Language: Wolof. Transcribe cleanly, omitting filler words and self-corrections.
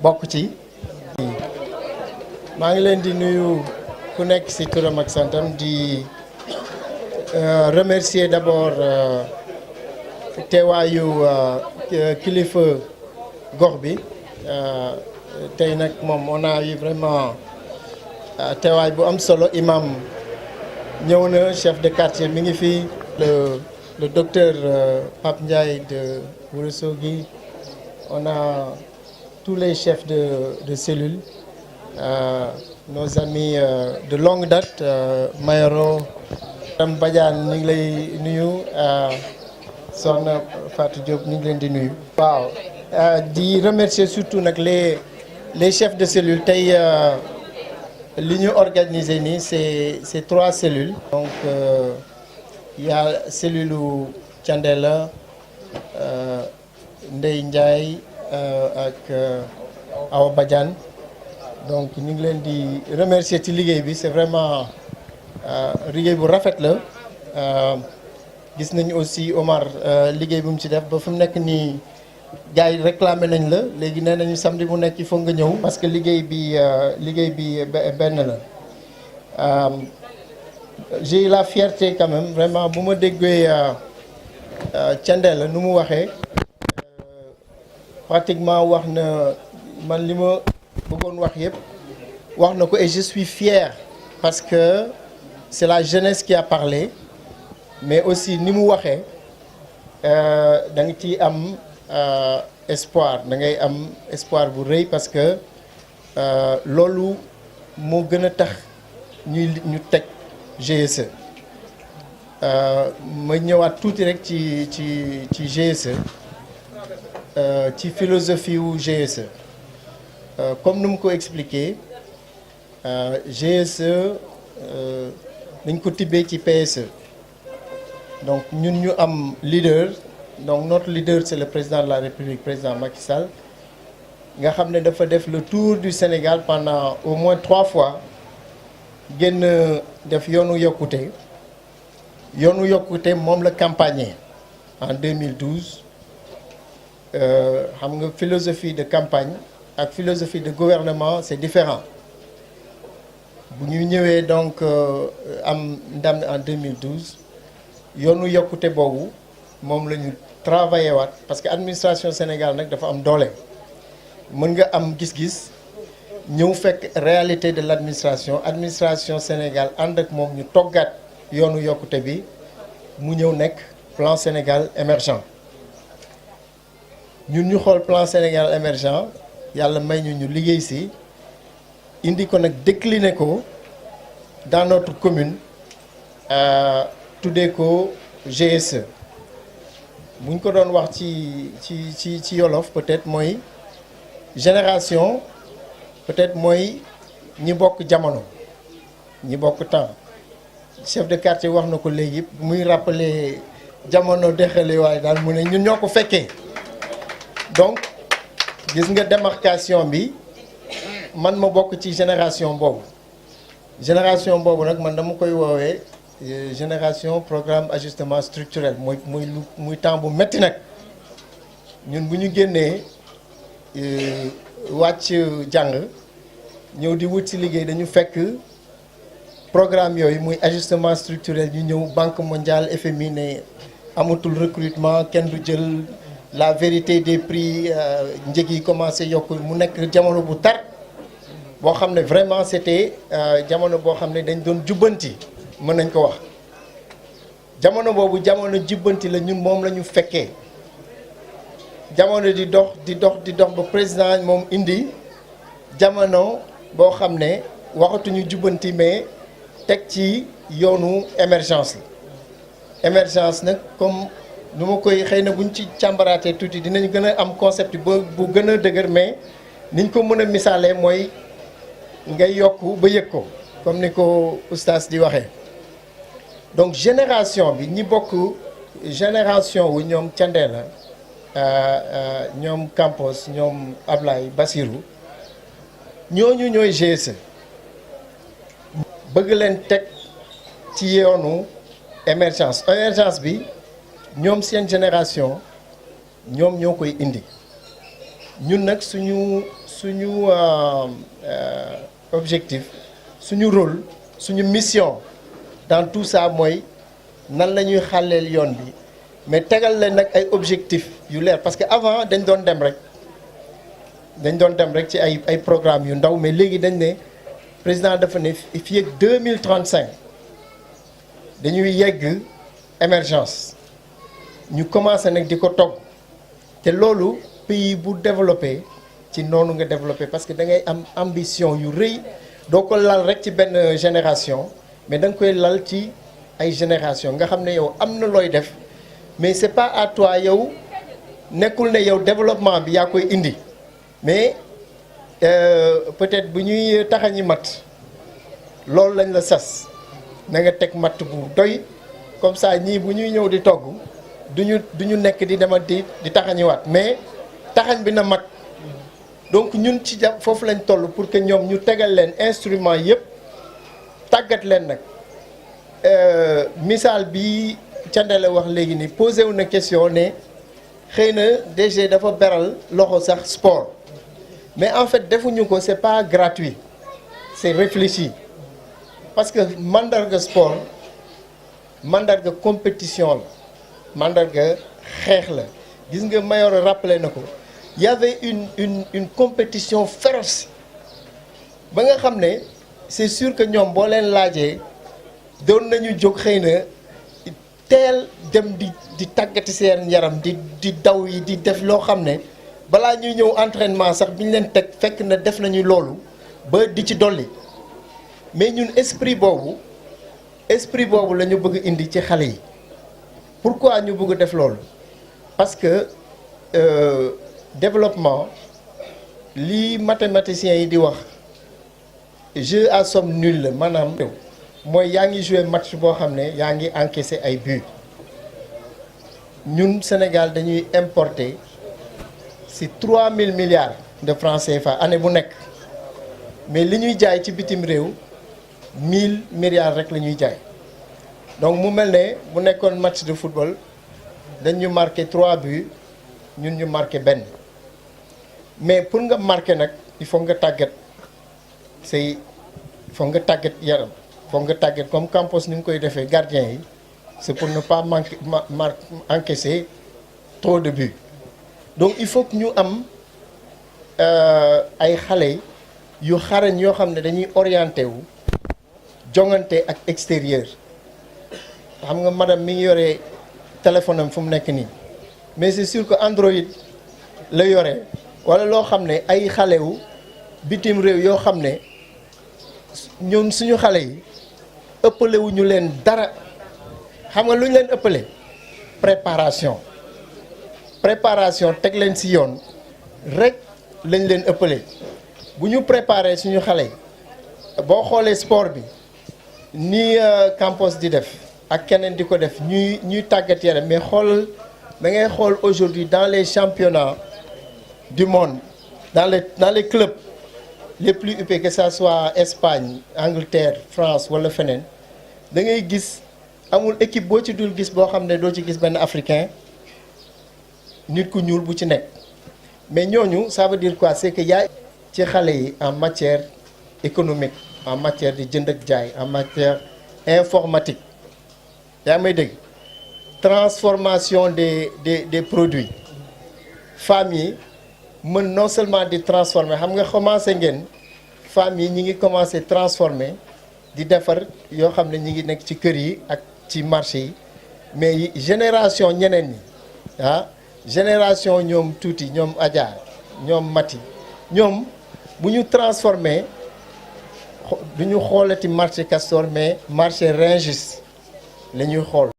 bokk ci. maa ngi leen di nuyu ku nekk ci turam ak santam di remercier d'abord teewaayu kilifa gox bi tey nag moom on a eu vraiment teewaay bu am solo imam ñëw na chef de quartier mi ngi fi le docteur Pape Ndiaye de Ourossogui, on a tous les chefs de cellules, nos amis de longue date, Mayoro, Madame Badiane ñu ngi lay nuyu, Soxna Fatou Diop ñu ngi leen di nuyu. waaw di remercier surtout nag les chefs de cellules tey li ñu organisé nii c'est 3 cellules. donc il y a cellule u Thiendella, Ndeye Ndiaye ak Awa Badiane donc ñu ngi leen di remercier ci liggéey bi c'est vraiment liggéey bu rafet la gis nañu aussi Omar liggéey bu mu ci def ba fi mu nekk nii gars yi réclamé nañ la léegi nee nañu samedi bu nekk il faut nga ñëw parce que liggéey bi benn la. J'ai la fierté quand même vraiment bu ma déggee Thiendella nu mu waxee pratiquement wax na man li ma bëggoon wax yëpp wax na ko et je suis fier parce que c'est la jeunesse qui a parlé mais aussi ni mu waxee da nga ciy am espoir da ngay am espoir bu rëy parce que loolu moo gën a tax ñu teg GSE ma ñëwaat tuuti rek ci GSE ci philosophie wu GSE comme nu mu ko expliqué GSE dañ ko tibbee ci PSE donc ñun ñu am leader donc notre leader c'est le président de la République président Macky Sall nga xam ne dafa def le tour du Sénégal pendant au moins 3 fois génn def yoonu yokkute moom la campagne en 2012 xam nga philosophie de campagne ak philosophie de gouvernement c'est différent bu ñu ñëwee donc am ndam en 2012 yoonu yokkute boobu moom la ñu travaillé waat parce que administration Sénégal nag dafa am doole mën nga am gis-gis ñëw fekk réalité de administration Sénégal ànd ak moom ñu toggaat yoonu yokkute bi mu ñëw nekk plan Sénégal émergent ñun ñu xool plan Sénégal émergent yàlla may ñu liggéey ci indi ko nag décliner ko dans notre commune tuddee ko GSE bu ñu ko doon wax ci Wolof peut-être mooy génération peut-être mooy ñi bokk jamono ñi bokk temps chef de quartier wax na ko léegi muy rappeler jamono dexale waaye daal mu ne ñun ñoo ko fekkee donc gis nga démarcation bi man ma bokk ci génération boobu nag man dama koy woowee génération programme ajustement structurel muy temps bu metti nag ñun bu ñu génnee wàcc jàng ñëw di wut ci liggéey dañu fekk programme yooyu muy ajustement structurel ñu ñëw Banque mondiale FMI ne amatul recrutement kenn du jël la vérité des prix njëg yi commencé yokk mu nekk jamono bu tar boo xam ne vraiment c'était jamono boo xam ne dañ doon jubbanti mën nañ ko wax jamono boobu jamono jubbanti la ñun moom la ñu fekkee jamono di dox ba président moom indi jamono boo xam ne waxatuñu jubbanti mais teg ci yoonu émergence la émergence nag comme nu ma koy xëy na buñ ci càmbaraatee tuuti dinañ gën a am concept bu gën a dëgër mais niñ ko mën a misaalee mooy ngay yokk ba yëg ko comme ni ko oustaz di waxee donc génération bi ñi bokk génération wu ñoom Thiendella ñoom Campos ñoom Ablaye Bassirou ñooñu ñooy GSE bëgg leen teg ci yoonu émergence bi ñoom seen génération ñoom ñoo koy indi ñun nag suñu objectif suñu rôle suñu mission dans tout ça mooy nan la ñuy xàlleel yoon bi mais tegal leen nag ay objectifs yu leer parce que avant dañ doon dem rek ci ay programmes yu ndaw mais léegi dañ ne président dafa ne fii ak 2035 dañuy yegg émergence ñu commencé nag di ko togg te loolu pays bu développé ci noonu nga développé parce que da ngay am ambition yu rëy doo ko lal rek ci benn génération mais da nga koy lal ci ay génération nga xam ne yow am na looy def mais c'est pas à toi yow nekkul ne yow développement bi yaa koy indi mais peut-être bu ñuy taxañi mat loolu lañ la sas na nga teg matt bu doy comme ça ñii bu ñuy ñëw di togg duñu nekk di demat di taxañiwaat mais taxañ bi na mat donc ñun ci jàpp foofu lañ toll pour que ñoom ñu tegal leen instrument yëpp tàggat leen nag misaal bi Thiendella wax léegi ni posé wu na question ne xëy na DG dafa beral loxo sax sport mais en fait defuñu ko c'est pas gratuit c'est réfléchi parce que mandarga sport mandarga compétition la mandarga xeex la gis nga Mayoro rappelé na ko y avait une compétition féroce ba nga xam ne c'est sûr que ñoom boo leen laajee doon nañu jóg xëy na teel dem di tàggati seen yaram di daw yi di def loo xam ne balaa ñuy ñëw entraînement sax bi ñu leen teg fekk na def nañu loolu ba di ci dolli mais ñun esprit boobu la ñu bëgg indi ci xale yi pourquoi ñu bëgg def loolu parce que développement li mathématiciens yi di wax jeu à somme nulle la maanaam mooy yaa ngi jouer match boo xam ne yaa ngi encaisser ay buts ñun Sénégal dañuy importer ci 3000 milliards de francs CFA année bu nekk mais li ñuy jaay ci bitim réew 1000 milliards rek la ñuy jaay donc mu mel ne bu nekkoon match de football dañ ñu marqué 3 buts ñun ñu marqué benn mais pour nga marqué nag il faut nga tàggat il faut nga tàggat yaram foog nga tàggat comme Campos ni mu koy defee gardien yi c'est pour ne pas encaisser trop de buts donc il faut que ñu am ay xale yu xarañ yoo xam ne dañuy orienté wu jongante ak extérieur xam nga madame mi ngi yore téléphone am fu mu nekk nii mais c'est sûr que Android la yore wala loo xam ne ay xalewu bitim réew yoo xam ne ñun suñu xale yi ëppale wu ñu leen dara xam nga lu ñu leen ëppale préparation teg leen ci yoon rek lañ leen ëppale bu ñu préparer suñu xale yi boo xoolee sport bi ni Campos di def ak keneen di ko def ñuy tàggat yaram mais xool da ngay xool aujourd'hui dans les championnats du monde dans les clubs les plus huppés que ça soit Espagne Angleterre France wala feneen da ngay gis amul équipe boo ci dul gis boo xam ne doo ci gis benn africain nit ku ñuul bu ci nekk mais ñooñu ça veut dire quoi c'est que yaa ci xale yi en matière économique en matière di jënd ak jaay en matière informatique yaa may dégg transformation des produits femmes yi mën non seulement di transformer xam nga commencé ngeen femmes yi ñi ngi commencé transformer di defar yoo xam ne ñi ngi nekk ci kër yi ak ci marché yi mais génération ñeneen ñi génération ñoom tuuti ñoom Adja ñoom Mati ñoom bu ñu transformer du ñu xoolati marché Castor mais marché Rungis la ñuy xool